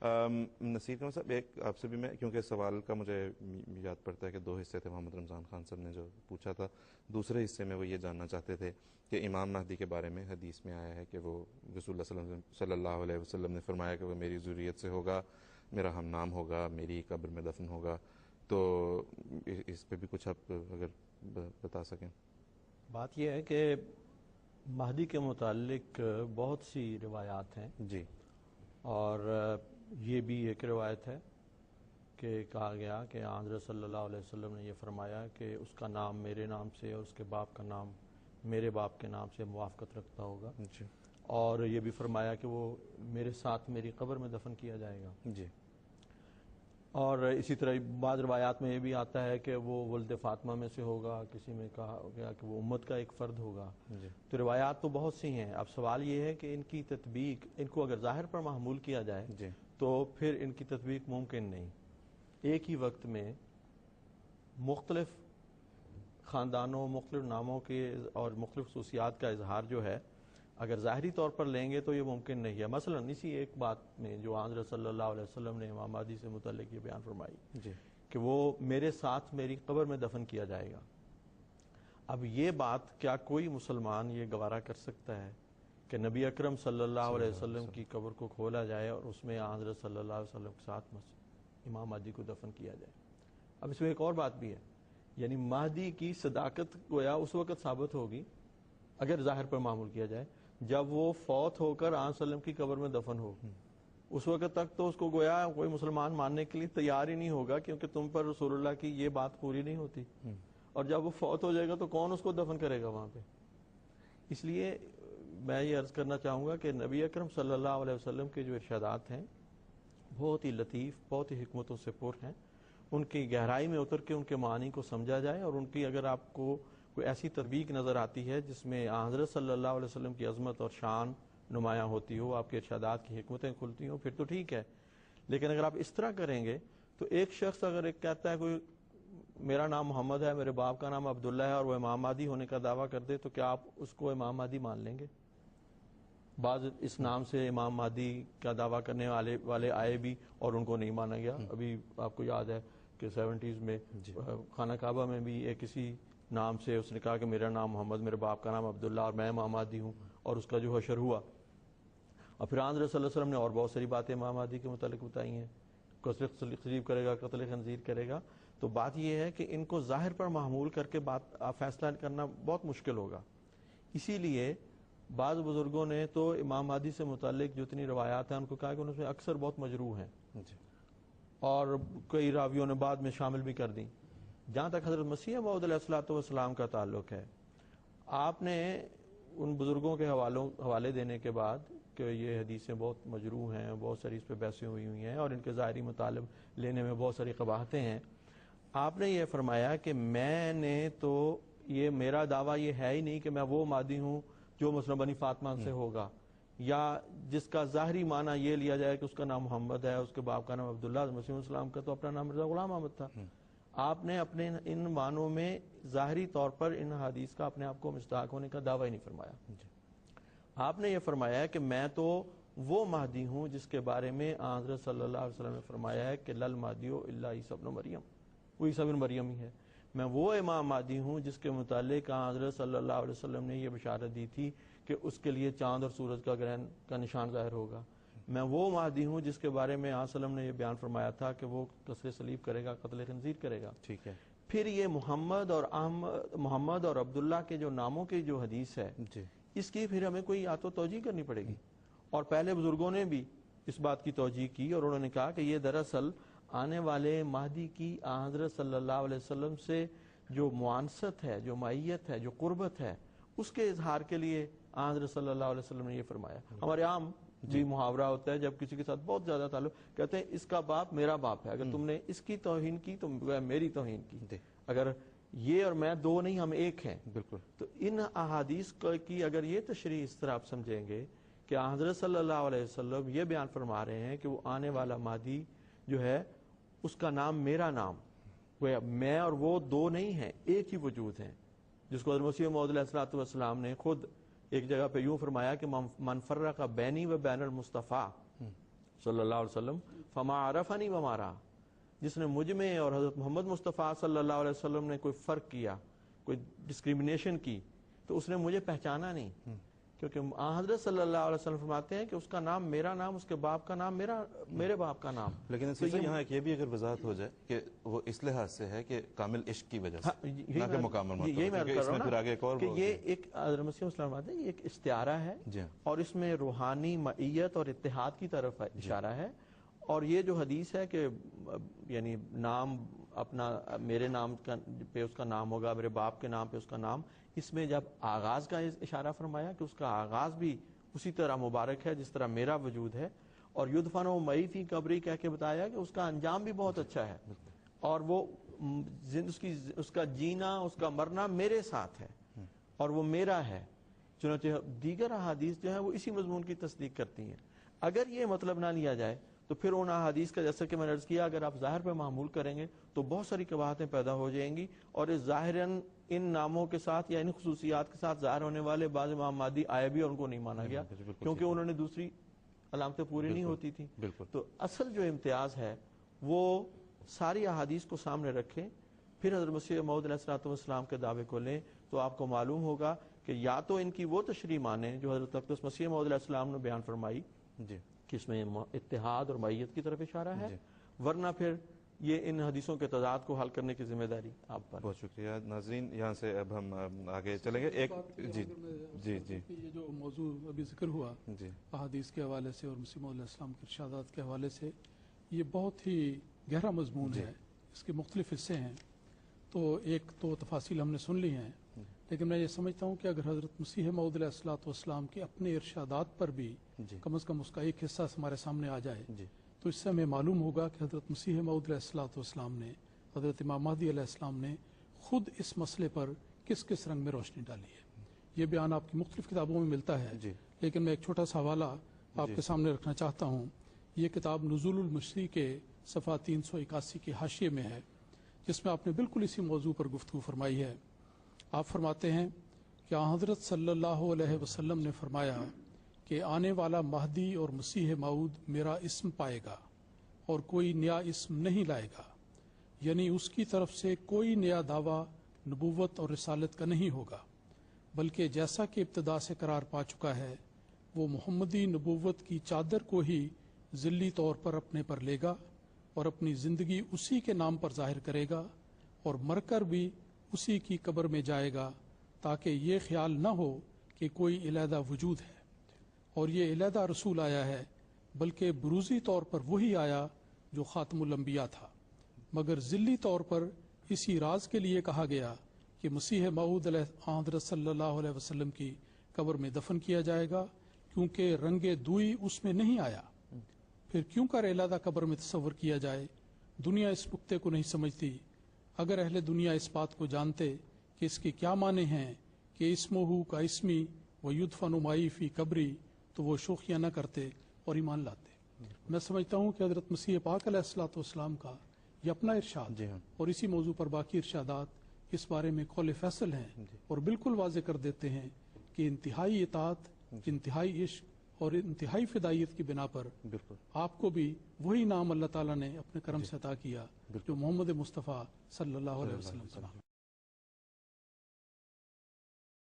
نصیر صاحب، ایک آپ سے بھی میں، کیونکہ سوال کا مجھے یاد پڑتا ہے کہ 2 حصے تھے محمد رمضان خان صاحب نے جو پوچھا تھا. دوسرے حصے میں وہ یہ جاننا چاہتے تھے کہ امام مہدی کے بارے میں حدیث میں آیا ہے کہ وہ رسول اللہ صلی اللہ علیہ وسلم نے فرمایا کہ وہ میری ذریت سے ہوگا، میرا ہم نام ہوگا، میری قبر میں دفن ہوگا. تو اس پہ بھی کچھ آپ اگر بتا سکیں. بات یہ ہے کہ مہدی کے متعلق بہت سی روایات ہیں جی. اور یہ بھی ایک روایت ہے کہ کہا گیا کہ حضرت صلی اللہ علیہ وسلم نے یہ فرمایا کہ اس کا نام میرے نام سے اور اس کے باپ کا نام میرے باپ کے نام سے موافقت رکھتا ہوگا. جی. اور یہ بھی فرمایا کہ وہ میرے ساتھ میری قبر میں دفن کیا جائے گا. جی. اور اسی طرح بعض روایات میں یہ بھی آتا ہے کہ وہ ولد فاطمہ میں سے ہوگا، کسی میں کہا گیا کہ وہ امت کا ایک فرد ہوگا. جی. تو روایات تو بہت سی ہیں. اب سوال یہ ہے کہ ان کی تطبیق، ان کو اگر ظاہر پر محمول کیا جائے جی. تو پھر ان کی تطبیق ممکن نہیں. ایک ہی وقت میں مختلف خاندانوں، مختلف ناموں کے اور مختلف خصوصیات کا اظہار جو ہے اگر ظاہری طور پر لیں گے تو یہ ممکن نہیں ہے. مثلا اسی ایک بات میں جو حضرت صلی اللہ علیہ وسلم نے امام مہدی سے متعلق یہ بیان فرمائی جی. کہ وہ میرے ساتھ میری قبر میں دفن کیا جائے گا. اب یہ بات کیا کوئی مسلمان یہ گوارا کر سکتا ہے کہ نبی اکرم صلی اللہ علیہ وسلم کی قبر کو کھولا جائے اور اس میں حضرت صلی اللہ علیہ وسلم کے ساتھ امام مہدی کو دفن کیا جائے؟ اب اس میں ایک اور بات بھی ہے، یعنی مہدی کی صداقت گویا اس وقت ثابت ہوگی اگر ظاہر پر معمول کیا جائے جب وہ فوت ہو کر آن وسلم کی قبر میں دفن ہو. اس وقت تک تو اس کو گویا کوئی مسلمان ماننے کے لیے تیار ہی نہیں ہوگا، کیونکہ تم پر رسول اللہ کی یہ بات پوری نہیں ہوتی. اور جب وہ فوت ہو جائے گا تو کون اس کو دفن کرے گا وہاں پہ؟ اس لیے میں یہ عرض کرنا چاہوں گا کہ نبی اکرم صلی اللہ علیہ وسلم کے جو ارشادات ہیں بہت ہی لطیف، بہت ہی حکمتوں سے پر ہیں. ان کی گہرائی میں اتر کے ان کے معنی کو سمجھا جائے، اور ان کی اگر آپ کو کوئی ایسی تطبیق نظر آتی ہے جس میں حضرت صلی اللہ علیہ وسلم کی عظمت اور شان نمایاں ہوتی ہو، آپ کے ارشادات کی حکمتیں کھلتی ہوں، پھر تو ٹھیک ہے. لیکن اگر آپ اس طرح کریں گے تو ایک شخص اگر ایک کہتا ہے کوئی میرا نام محمد ہے، میرے باپ کا نام عبداللہ ہے، اور وہ امام مہدی ہونے کا دعویٰ کر دے تو کیا آپ اس کو امام مہدی مان لیں گے؟ بعض اس نام سے امام مہدی کا دعویٰ کرنے والے آئے بھی اور ان کو نہیں مانا گیا. ابھی آپ کو یاد ہے کہ 70s میں خانہ کعبہ میں بھی ایک کسی نام سے اس نے کہا کہ میرا نام محمد، میرے باپ کا نام عبداللہ اور میں امام مہدی ہوں، اور اس کا جو حشر ہوا. اور پھر حضرت صلی اللہ علیہ وسلم نے اور بہت ساری باتیں امام مہدی کے متعلق بتائی ہیں، قتل کرے گا، قتل خنزیر کرے گا. تو بات یہ ہے کہ ان کو ظاہر پر محمول کر کے بات فیصلہ کرنا بہت مشکل ہوگا. اسی لیے بعض بزرگوں نے تو امام مہدی سے متعلق جو اتنی روایات ہیں ان کو کہا کہ ان میں اکثر بہت مجروح ہیں، اور کئی راویوں نے بعد میں شامل بھی کر دیں. جہاں تک حضرت مسیح موعود علیہ الصلوۃ والسلام کا تعلق ہے، آپ نے ان بزرگوں کے حوالے دینے کے بعد کہ یہ حدیثیں بہت مجروح ہیں، بہت ساری اس پہ بحثیں ہوئی ہیں اور ان کے ظاہری مطالب لینے میں بہت ساری قباحتیں ہیں، آپ نے یہ فرمایا کہ میں نے تو یہ میرا دعویٰ یہ ہے ہی نہیں کہ میں وہ مہدی ہوں جو مثلا بنی فاطمہ سے ہوگا، یا جس کا ظاہری معنی یہ لیا جائے کہ اس کا نام محمد ہے، اس کے باپ کا نام عبداللہ، مسیح السلام کا تو اپنا نام مرزا غلام احمد تھا. آپ نے اپنے ان معنوں میں ظاہری طور پر ان حدیث کا اپنے آپ کو مصداق ہونے کا دعویٰ ہی نہیں فرمایا. آپ نے یہ فرمایا ہے کہ میں تو وہ مہدی ہوں جس کے بارے میں حضرت صلی اللہ علیہ وسلم نے فرمایا ہے کہ لل مہدی الا عیسی ابن مریم، وہ عیسی ابن مریم ہی ہے. میں وہ امام مہدی ہوں جس کے متعلق حضرت صلی اللہ علیہ وسلم نے یہ بشارت دی تھی کہ اس کے لیے چاند اور سورج کا گرہن کا نشان ظاہر ہوگا. میں وہ مہدی ہوں جس کے بارے میں آن وسلم نے یہ بیان فرمایا تھا کہ وہ کسر صلیب کرے گا، قتل خنزیر کرے گا. ٹھیک ہے. پھر یہ محمد اور عبداللہ کے جو ناموں کی جو حدیث ہے اس کی پھر ہمیں کوئی تو توجیہ کرنی پڑے گی. اور پہلے بزرگوں نے بھی اس بات کی توجیہ کی اور انہوں نے کہا کہ یہ دراصل آنے والے مہدی کی حضرت صلی اللہ علیہ وسلم سے جو معانست ہے، جو معیت ہے، جو قربت ہے، اس کے اظہار کے لیے حضرت صلی اللہ علیہ وسلم نے یہ فرمایا. ہمارے عام جی محاورہ ہوتا ہے جب کسی کے ساتھ بہت زیادہ تعلق، کہتے ہیں اس کا باپ میرا باپ ہے، اگر تم نے اس کی توہین کی تو میری توہین کی، اگر یہ اور میں دو نہیں ہم ایک ہیں. بالکل. تو ان احادیث کی اگر یہ تشریح اس طرح آپ سمجھیں گے کہ حضرت صلی اللہ علیہ وسلم یہ بیان فرما رہے ہیں کہ وہ آنے والا مہدی جو ہے اس کا نام میرا نام، میں اور وہ دو نہیں ہیں، ایک ہی وجود ہیں، جس کو حضرت مسیح موعود علیہ الصلوۃ والسلام نے خود ایک جگہ پہ یوں فرمایا کہ من فرق بینی و بین المصطفیٰ صلی اللہ علیہ وسلم فما عرفنی وما رہا، جس نے مجھ میں اور حضرت محمد مصطفیٰ صلی اللہ علیہ وسلم نے کوئی فرق کیا، کوئی ڈسکریمنیشن کی، تو اس نے مجھے پہچانا نہیں، کیونکہ حضرت صلی اللہ علیہ وسلم فرماتے ہیں کہ اس کا نام میرا نام، اس کے باپ کا نام میرے باپ کا نام۔ لیکن اس سے یہاں یہ بھی اگر وضاحت ہو جائے کہ وہ اس لحاظ سے ہے کہ کامل عشق کی وجہ سے، نہ کہ مکمل مرتبہ، یہی میں کیونکہ اس میں پھر آگے ایک اور کہ یہ ایک حضرت مسیح اسلام فرماتے ہیں یہ ایک استعارہ ہے، اور اس میں روحانی معیت اور اتحاد کی طرف اشارہ ہے۔ اور یہ جو حدیث ہے کہ یعنی نام اپنا میرے نام پہ اس کا نام ہوگا، میرے باپ کے نام پہ اس کا نام، اس میں جب آغاز کا اشارہ فرمایا کہ اس کا آغاز بھی اسی طرح مبارک ہے جس طرح میرا وجود ہے، اور یدفن معی فی قبری کہہ کے بتایا کہ اس کا انجام بھی بہت اچھا ہے، اور وہ اس کا جینا اس کا مرنا میرے ساتھ ہے اور وہ میرا ہے۔ چنانچہ دیگر احادیث جو ہیں وہ اسی مضمون کی تصدیق کرتی ہیں۔ اگر یہ مطلب نہ لیا جائے تو پھر ان احادیث کا، جیسا کہ میں نے عرض کیا، اگر آپ ظاہر پہ معمول کریں گے تو بہت ساری قباحتیں پیدا ہو جائیں گی، اور اس ظاہراً ان ناموں کے ساتھ یا ان خصوصیات کے ساتھ ظاہر ہونے والے بعض امام مہدی آئے بھی اور ان کو نہیں مانا گیا کیونکہ انہوں نے دوسری علامتیں پوری نہیں ہوتی تھیں۔ تو اصل جو امتیاز ہے وہ ساری احادیث کو سامنے رکھیں، پھر حضرت مسیح موعود علیہ الصلوۃ والسلام کے دعوے کو لیں، تو آپ کو معلوم ہوگا کہ یا تو ان کی وہ تشریح مانیں جو حضرت اقدس مسیح موعود علیہ السلام نے بیان فرمائی کہ اس میں اتحاد اور معیت کی طرف اشارہ ہے، ورنہ پھر یہ ان حدیثوں کے تضاد کو حل کرنے کی ذمہ داری آپ پر۔ بہت شکریہ ناظرین، یہاں سے اب ہم آگے چلیں گے۔ ایک یہ جو موضوع ابھی ذکر ہوا احادیث کے حوالے سے اور مسیح موعود علیہ السلام کے ارشادات کے حوالے سے، یہ بہت ہی گہرا مضمون ہے، اس کے مختلف حصے ہیں، تو ایک تو تفاصیل ہم نے سن لی ہیں، لیکن میں یہ سمجھتا ہوں کہ اگر حضرت مسیح موعود علیہ السلام کے اپنے ارشادات پر بھی کم از کم اس کا ایک حصہ ہمارے سامنے آ جائے تو اس سے ہمیں معلوم ہوگا کہ حضرت مسیح موعود علیہ السلام نے، حضرت امام مہدی علیہ السلام نے خود اس مسئلے پر کس کس رنگ میں روشنی ڈالی ہے۔ یہ بیان آپ کی مختلف کتابوں میں ملتا ہے، لیکن میں ایک چھوٹا سا حوالہ آپ کے سامنے رکھنا چاہتا ہوں۔ یہ کتاب نزول المشری کے صفحہ 381 کے حاشیے میں ہے، جس میں آپ نے بالکل اسی موضوع پر گفتگو فرمائی ہے۔ آپ فرماتے ہیں کہ حضرت صلی اللہ علیہ وسلم نے فرمایا کہ آنے والا مہدی اور مسیح موعود میرا اسم پائے گا اور کوئی نیا اسم نہیں لائے گا، یعنی اس کی طرف سے کوئی نیا دعویٰ نبوت اور رسالت کا نہیں ہوگا، بلکہ جیسا کہ ابتدا سے قرار پا چکا ہے وہ محمدی نبوت کی چادر کو ہی ذلی طور پر اپنے پر لے گا اور اپنی زندگی اسی کے نام پر ظاہر کرے گا، اور مر کر بھی اسی کی قبر میں جائے گا، تاکہ یہ خیال نہ ہو کہ کوئی علیحدہ وجود ہے اور یہ علیحدہ رسول آیا ہے، بلکہ بروزی طور پر وہی آیا جو خاتم الانبیاء تھا، مگر ذلی طور پر اسی راز کے لیے کہا گیا کہ مسیح موعود علیہ حضرت صلی اللہ علیہ وسلم کی قبر میں دفن کیا جائے گا، کیونکہ رنگ دوئی اس میں نہیں آیا۔ پھر کیوں کر علیحدہ قبر میں تصور کیا جائے؟ دنیا اس نقطے کو نہیں سمجھتی۔ اگر اہل دنیا اس بات کو جانتے کہ اس کے کیا معنی ہیں کہ اسمہ کا اسمی و یدفن معی فی قبری، تو وہ شوخیاں نہ کرتے اور ایمان لاتے۔ میں سمجھتا ہوں کہ حضرت مسیح پاک علیہ الصلوۃ والسلام کا یہ اپنا ارشاد اور اسی موضوع پر باقی ارشادات اس بارے میں قول فیصل ہیں اور بالکل واضح کر دیتے ہیں کہ انتہائی اطاعت، انتہائی عشق اور انتہائی فدائیت کی بنا پر آپ کو بھی وہی نام اللہ تعالیٰ نے اپنے کرم سے عطا کیا جو محمد مصطفیٰ صلی اللہ علیہ وسلم